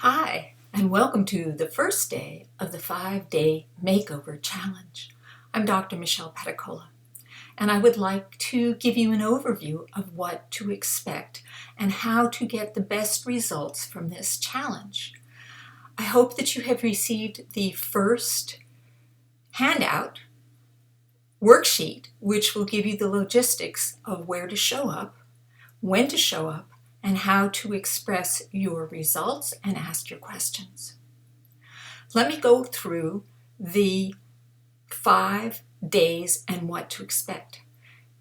Hi, and welcome to the first day of the 5-day Makeover Challenge. I'm Dr. Michelle Pedicola, and I would like to give you an overview of what to expect and how to get the best results from this challenge. I hope that you have received the first handout worksheet, which will give you the logistics of where to show up, when to show up, and how to express your results and ask your questions. Let me go through the 5 days and what to expect.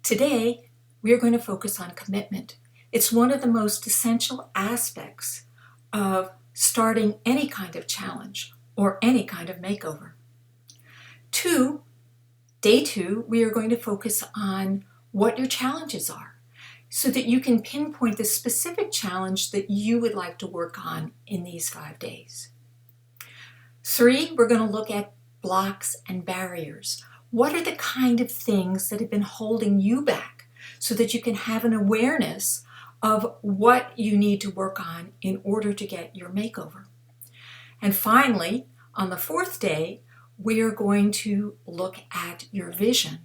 Today, we are going to focus on commitment. It's one of the most essential aspects of starting any kind of challenge or any kind of makeover. Day 2, we are going to focus on what your challenges are, so that you can pinpoint the specific challenge that you would like to work on in these 5 days. 3, we're going to look at blocks and barriers. What are the kind of things that have been holding you back so that you can have an awareness of what you need to work on in order to get your makeover? And finally, on the 4th day, we are going to look at your vision.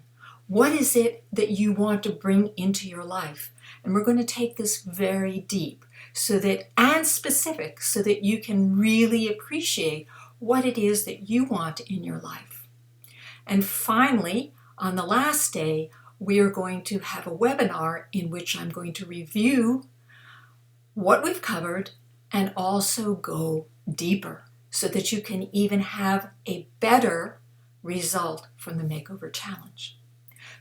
What is it that you want to bring into your life? And we're going to take this very deep and specific so that you can really appreciate what it is that you want in your life. And finally, on the last day, we are going to have a webinar in which I'm going to review what we've covered and also go deeper so that you can even have a better result from the Makeover Challenge.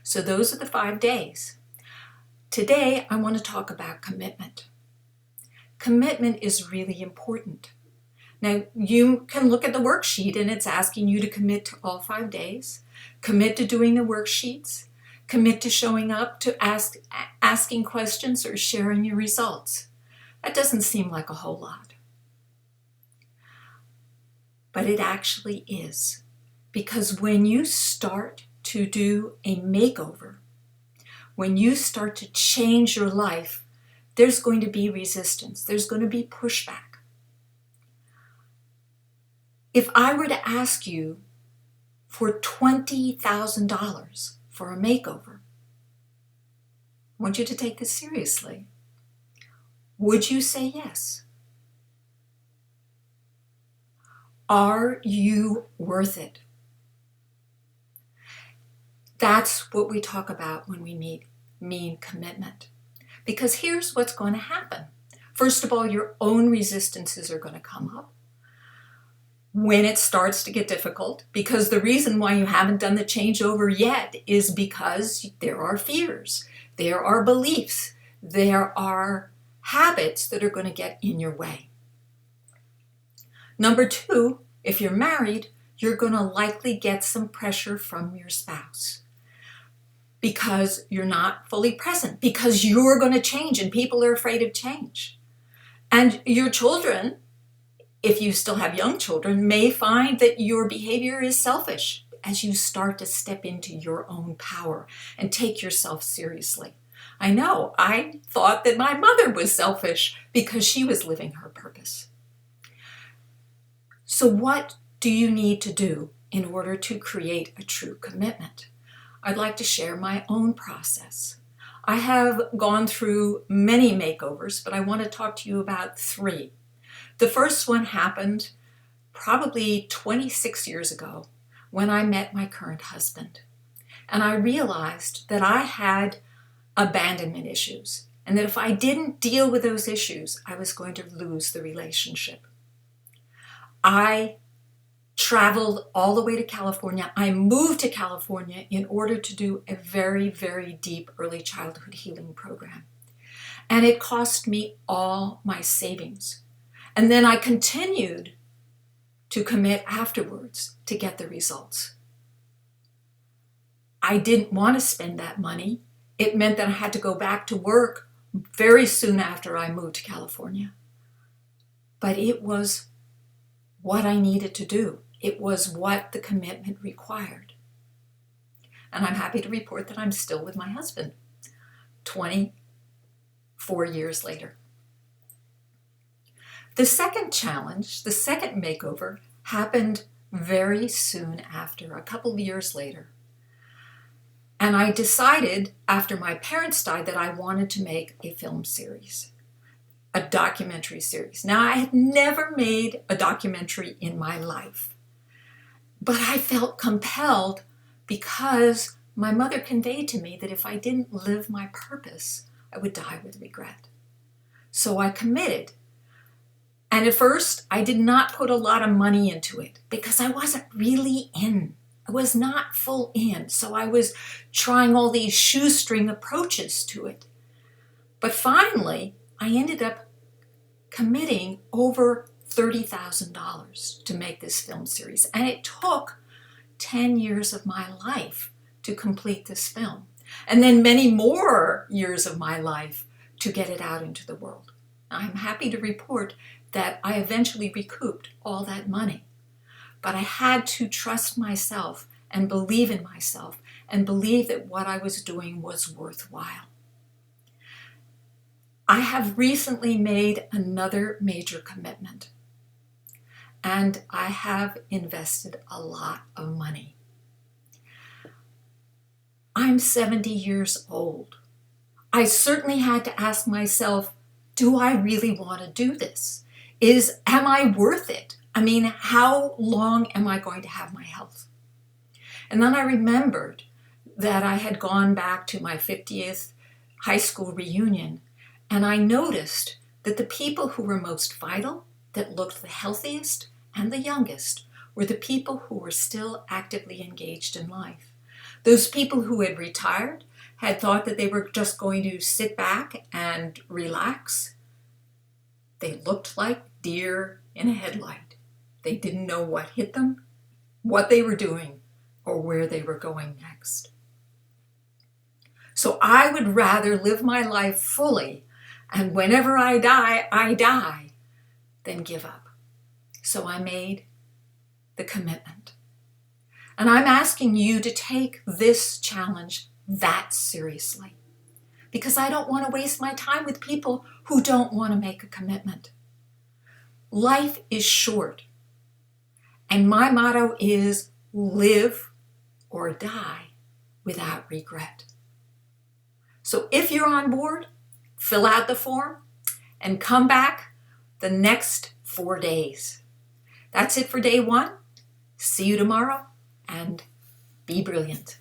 So those are the 5 days. Today, I want to talk about commitment. Commitment is really important. Now, you can look at the worksheet and it's asking you to commit to all 5 days, commit to doing the worksheets, commit to showing up, to asking questions or sharing your results. That doesn't seem like a whole lot. But it actually is. Because when you start to do a makeover, when you start to change your life, there's going to be resistance. There's going to be pushback. If I were to ask you for $20,000 for a makeover, I want you to take this seriously. Would you say yes? Are you worth it? That's what we talk about when we mean commitment. Because here's what's going to happen. First of all, your own resistances are going to come up when it starts to get difficult, because the reason why you haven't done the changeover yet is because there are fears, there are beliefs, there are habits that are going to get in your way. Number 2, if you're married, you're going to likely get some pressure from your spouse because you're not fully present, because you're going to change and people are afraid of change. And your children, if you still have young children, may find that your behavior is selfish as you start to step into your own power and take yourself seriously. I know, I thought that my mother was selfish because she was living her purpose. So what do you need to do in order to create a true commitment? I'd like to share my own process. I have gone through many makeovers, but I want to talk to you about 3. The first one happened probably 26 years ago when I met my current husband. And I realized that I had abandonment issues, and that if I didn't deal with those issues, I was going to lose the relationship. I traveled all the way to California. I moved to California in order to do a very, very deep early childhood healing program. And it cost me all my savings. And then I continued to commit afterwards to get the results. I didn't want to spend that money. It meant that I had to go back to work very soon after I moved to California. But it was what I needed to do. It was what the commitment required. And I'm happy to report that I'm still with my husband 24 years later. The second challenge, the second makeover, happened very soon after, a couple of years later. And I decided after my parents died that I wanted to make a film series, a documentary series. Now, I had never made a documentary in my life, but I felt compelled because my mother conveyed to me that if I didn't live my purpose, I would die with regret. So I committed. And at first, I did not put a lot of money into it because I wasn't really in. I was not full in. So I was trying all these shoestring approaches to it. But finally, I ended up committing over $30,000 to make this film series. And it took 10 years of my life to complete this film. And then many more years of my life to get it out into the world. I'm happy to report that I eventually recouped all that money. But I had to trust myself and believe in myself and believe that what I was doing was worthwhile. I have recently made another major commitment, and I have invested a lot of money. I'm 70 years old. I certainly had to ask myself, do I really want to do this? Am I worth it? I mean, how long am I going to have my health? And then I remembered that I had gone back to my 50th high school reunion, and I noticed that the people who were most vital, that looked the healthiest and the youngest, were the people who were still actively engaged in life. Those people who had retired had thought that they were just going to sit back and relax. They looked like deer in a headlight. They didn't know what hit them, what they were doing, or where they were going next. So I would rather live my life fully, and whenever I die, than give up. So I made the commitment. And I'm asking you to take this challenge that seriously, because I don't want to waste my time with people who don't want to make a commitment. Life is short, and my motto is live or die without regret. So if you're on board, fill out the form and come back the next 4 days. That's it for day 1. See you tomorrow, and be brilliant.